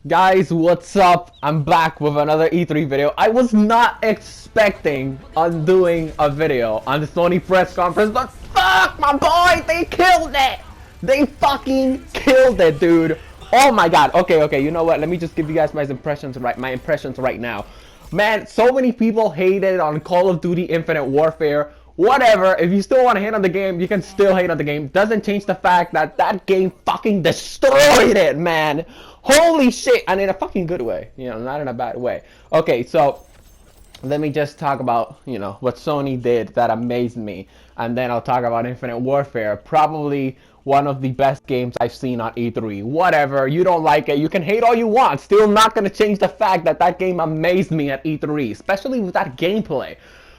Guys, what's up? I'm back with another E3 video. I was not expecting on doing a video on the Sony press conference, but fuck, my boy, they killed it! They fucking killed it, dude. Oh my god. Okay, you know what? Let me just give you guys my impressions right now. Man, so many people hated on Call of Duty Infinite Warfare. Whatever, if you still want to hate on the game, you can still hate on the game. Doesn't change the fact that that game fucking destroyed it, man. Holy shit, and in a fucking good way, you know, not in a bad way. Okay, so let me just talk about, you know, what Sony did that amazed me, and then I'll talk about Infinite Warfare. Probably one of the best games I've seen on E3. Whatever, you don't like it, you can hate all you want. Still not gonna change the fact that that game amazed me at E3, especially with that gameplay.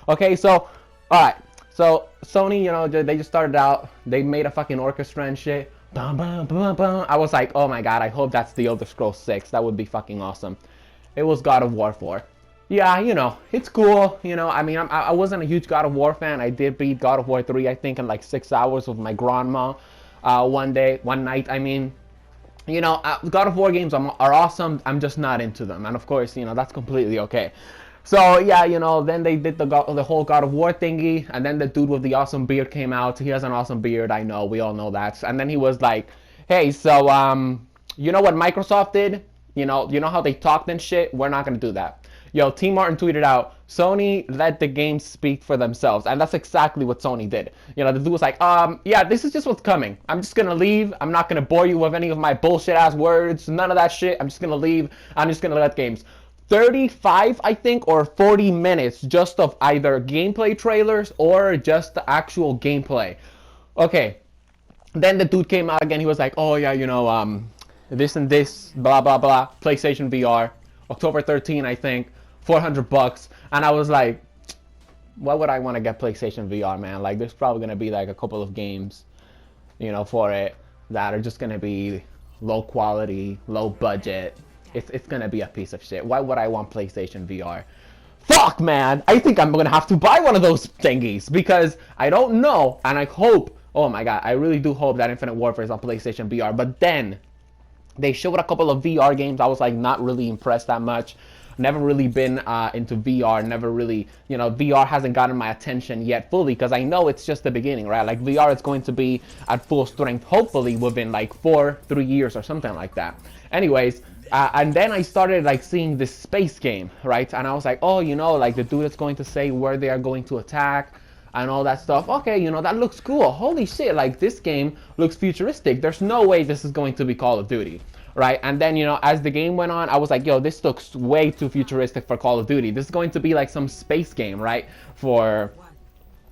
Okay, so, alright. So Sony, you know, they just started out, they made a fucking orchestra and shit. Bum, bum, bum, bum. I was like, oh my god, I hope that's the Elder Scrolls 6. That would be fucking awesome. It was God of War 4. Yeah, you know, it's cool. You know, I mean, I wasn't a huge God of War fan. I did beat God of War 3, I think, in like 6 hours with my grandma one night. I mean, you know, God of War games are awesome. I'm just not into them. And of course, you know, that's completely okay. So yeah, you know, then they did the whole God of War thingy, and then the dude with the awesome beard came out. He has an awesome beard, I know, we all know that. And then he was like, hey, so you know what Microsoft did? You know how they talked and shit? We're not gonna do that. Yo, T. Martin tweeted out, Sony let the games speak for themselves, and that's exactly what Sony did. You know, the dude was like, yeah, this is just what's coming. I'm just gonna leave. I'm not gonna bore you with any of my bullshit ass words, none of that shit. I'm just gonna leave. I'm just gonna let games. 35, I think, or 40 minutes just of either gameplay trailers or just the actual gameplay. Okay, then the dude came out again. He was like, oh yeah, you know, this and this, blah blah blah, PlayStation VR, October 13, I think, $400. And I was like, why would I want to get PlayStation VR, man? Like, there's probably gonna be like a couple of games, you know, for it that are just gonna be low quality, low budget. It's gonna be a piece of shit. Why would I want PlayStation VR? Fuck, man! I think I'm gonna have to buy one of those thingies because I don't know, and I hope, oh my god, I really do hope that Infinite Warfare is on PlayStation VR. But then they showed a couple of VR games. I was like not really impressed that much. Never really been into VR, never really, you know, VR hasn't gotten my attention yet fully because I know it's just the beginning, right? Like VR is going to be at full strength, hopefully within like 3 years or something like that. Anyways, and then I started like seeing this space game, right? And I was like, oh, you know, like the dude is going to say where they are going to attack and all that stuff. Okay, you know, that looks cool. Holy shit, like this game looks futuristic. There's no way this is going to be Call of Duty, right? And then, you know, as the game went on, I was like, yo, this looks way too futuristic for Call of Duty. This is going to be like some space game, right? For,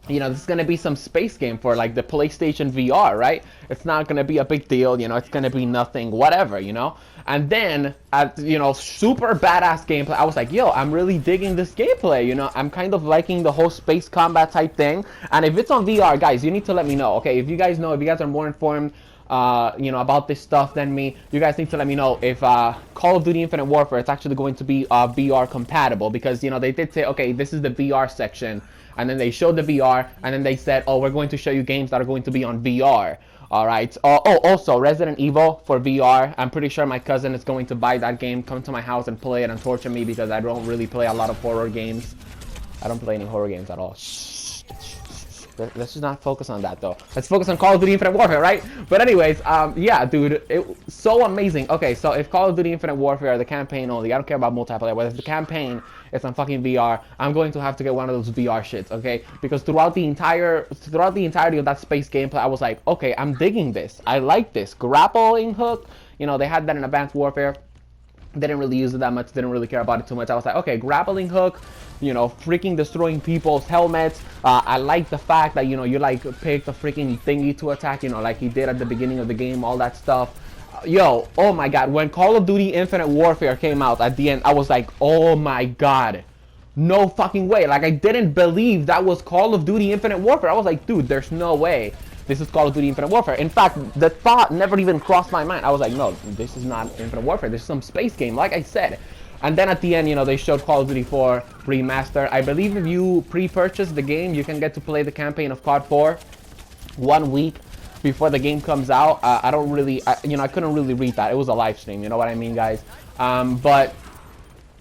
you know, this is going to be some space game for like the PlayStation VR, right? It's not going to be a big deal, you know, it's going to be nothing, whatever, you know? And then, you know, super badass gameplay. I was like, yo, I'm really digging this gameplay, you know? I'm kind of liking the whole space combat type thing. And if it's on VR, guys, you need to let me know, okay? If you guys know, if you guys are more informed, you know, about this stuff than me, you guys need to let me know if Call of Duty Infinite Warfare is actually going to be VR compatible. Because, you know, they did say, okay, this is the VR section. And then they showed the VR, and then they said, oh, we're going to show you games that are going to be on VR. Alright, oh, also, Resident Evil for VR. I'm pretty sure my cousin is going to buy that game, come to my house and play it and torture me because I don't really play a lot of horror games. I don't play any horror games at all. Shh. Let's just not focus on that, though. Let's focus on Call of Duty Infinite Warfare, right? But anyways, yeah, dude, it's so amazing. Okay, so if Call of Duty Infinite Warfare, the campaign only, I don't care about multiplayer, but if the campaign is on fucking VR, I'm going to have to get one of those VR shits, okay? Because throughout the entirety of that space gameplay, I was like, okay, I'm digging this. I like this. Grappling hook, you know, they had that in Advanced Warfare. Didn't really use it that much, didn't really care about it too much. I was like, okay, grappling hook, you know, freaking destroying people's helmets. I like the fact that, you know, you like pick the freaking thingy to attack, you know, like he did at the beginning of the game, all that stuff. Yo, oh my god, when Call of Duty Infinite Warfare came out at the end, I was like, oh my god, no fucking way. Like, I didn't believe that was Call of Duty Infinite Warfare. I was like, dude, there's no way this is Call of Duty Infinite Warfare. In fact, the thought never even crossed my mind. I was like, no, this is not Infinite Warfare. This is some space game, like I said. And then at the end, you know, they showed Call of Duty 4 Remaster. I believe if you pre-purchase the game, you can get to play the campaign of COD 4 1 week before the game comes out, I don't really, you know, I couldn't really read that. It was a live stream, you know what I mean, guys? But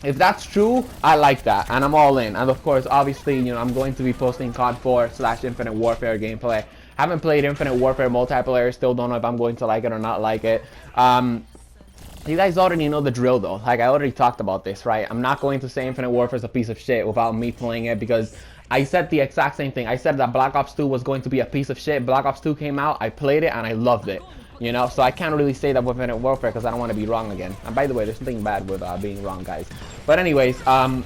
if that's true, I like that, and I'm all in. And of course, obviously, you know, I'm going to be posting COD 4 / Infinite Warfare gameplay. Haven't played Infinite Warfare multiplayer, still don't know if I'm going to like it or not like it. You guys already know the drill though. Like, I already talked about this, right? I'm not going to say Infinite Warfare is a piece of shit without me playing it, because I said the exact same thing. I said that Black Ops 2 was going to be a piece of shit. Black Ops 2 came out, I played it, and I loved it. You know, so I can't really say that with Infinite Warfare because I don't want to be wrong again. And by the way, there's nothing bad with being wrong, guys. But anyways, Sony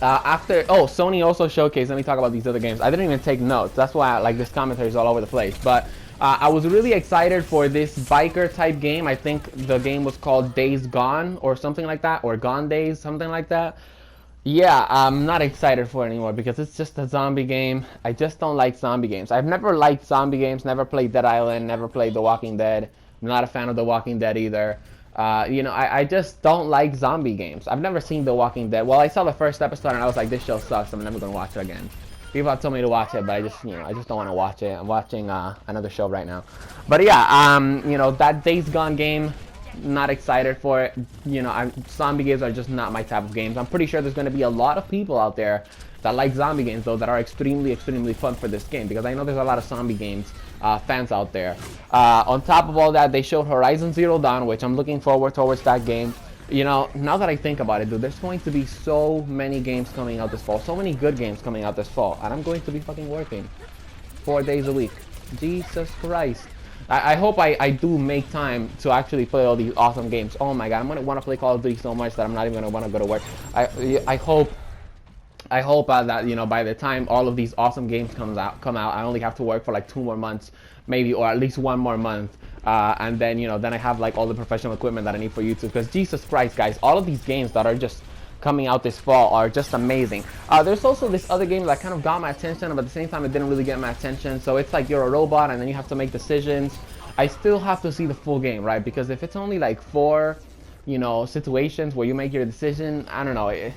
also showcased, let me talk about these other games. I didn't even take notes. That's why like this commentary is all over the place. But I was really excited for this biker type game. I think the game was called Days Gone or something like that, or Gone Days, something like that. Yeah, I'm not excited for it anymore because it's just a zombie game. I just don't like zombie games. I've never liked zombie games, never played Dead Island, never played The Walking Dead. I'm not a fan of The Walking Dead either. You know, I just don't like zombie games. I've never seen The Walking Dead. Well, I saw the first episode and I was like, this show sucks. I'm never going to watch it again. People have told me to watch it, but I just, you know, I just don't want to watch it. I'm watching another show right now. But yeah, you know, that Days Gone game, not excited for it. You know, zombie games are just not my type of games. I'm pretty sure there's going to be a lot of people out there that like zombie games, though, that are extremely fun for this game, because I know there's a lot of zombie games fans out there. On top of all that, they showed Horizon Zero Dawn, which I'm looking forward towards that game. You know, now that I think about it, dude, there's going to be so many games coming out this fall, so many good games coming out this fall, and I'm going to be fucking working 4 days a week. Jesus Christ. I hope I do make time to actually play all these awesome games. Oh my god, I'm gonna want to play Call of Duty so much that I'm not even gonna want to go to work. I hope that, you know, by the time all of these awesome games come out, I only have to work for like 2 more months, maybe, or at least 1 more month, and then, you know, then I have like all the professional equipment that I need for YouTube. Because Jesus Christ, guys, all of these games that are just coming out this fall are just amazing. There's also this other game that kind of got my attention, but at the same time it didn't really get my attention. So it's like you're a robot and then you have to make decisions. I still have to see the full game, right? Because if it's only like 4, you know, situations where you make your decision, I don't know.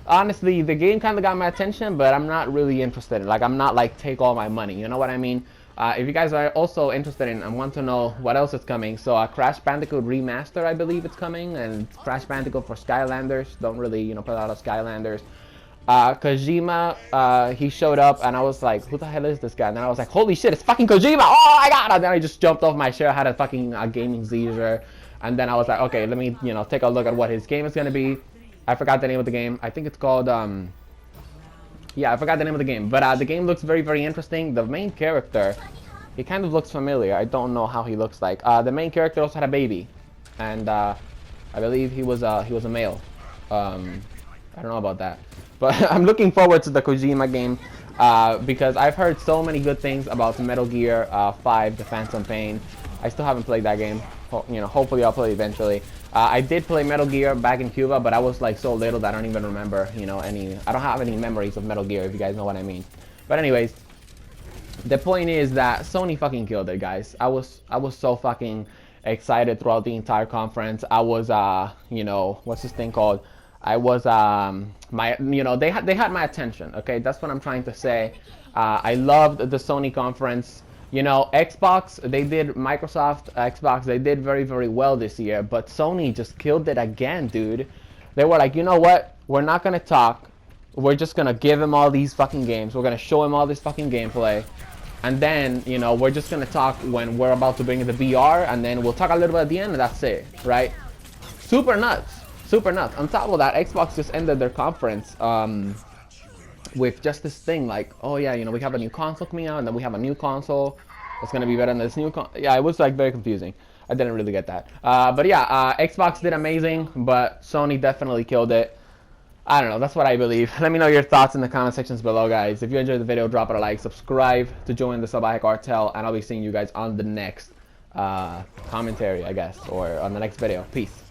Honestly, the game kind of got my attention, but I'm not really interested. Like, I'm not like take all my money, you know what I mean? If you guys are also interested in and want to know what else is coming, so Crash Bandicoot Remaster, I believe it's coming, and Crash Bandicoot for Skylanders. Don't really, you know, play a lot of Skylanders. Kojima, he showed up, and I was like, who the hell is this guy? And then I was like, holy shit, it's fucking Kojima! Oh my god! And then I just jumped off my chair, had a fucking gaming seizure, and then I was like, okay, let me, you know, take a look at what his game is gonna be. I forgot the name of the game. I think it's called, yeah, I forgot the name of the game, but the game looks very interesting. The main character, he kind of looks familiar. I don't know how he looks like. The main character also had a baby, and I believe he was a male. I don't know about that, but I'm looking forward to the Kojima game because I've heard so many good things about Metal Gear 5: The Phantom Pain. I still haven't played that game. You know, hopefully I'll play eventually. I did play Metal Gear back in Cuba, but I was like so little that I don't even remember, you know, I don't have any memories of Metal Gear, if you guys know what I mean. But anyways, the point is that Sony fucking killed it, guys. I was so fucking excited throughout the entire conference. I was, you know, what's this thing called? I was, you know, they had my attention. Okay, that's what I'm trying to say. I loved the Sony conference. You know, Microsoft, Xbox, they did very well this year, but Sony just killed it again, dude. They were like, you know what? We're not gonna talk. We're just gonna give him all these fucking games. We're gonna show him all this fucking gameplay. And then, you know, we're just gonna talk when we're about to bring in the VR, and then we'll talk a little bit at the end, and that's it, right? Super nuts. Super nuts. On top of that, Xbox just ended their conference with just this thing like, oh yeah, you know, we have a new console coming out, and then we have a new console that's gonna be better than this new yeah, it was like very confusing. I didn't really get that. But yeah, Xbox did amazing, but Sony definitely killed it. I don't know, that's what I believe. Let me know your thoughts in the comment sections below, guys. If you enjoyed the video, drop it a like, subscribe to join the Sabah Cartel, and I'll be seeing you guys on the next commentary, I guess, or on the next video. Peace.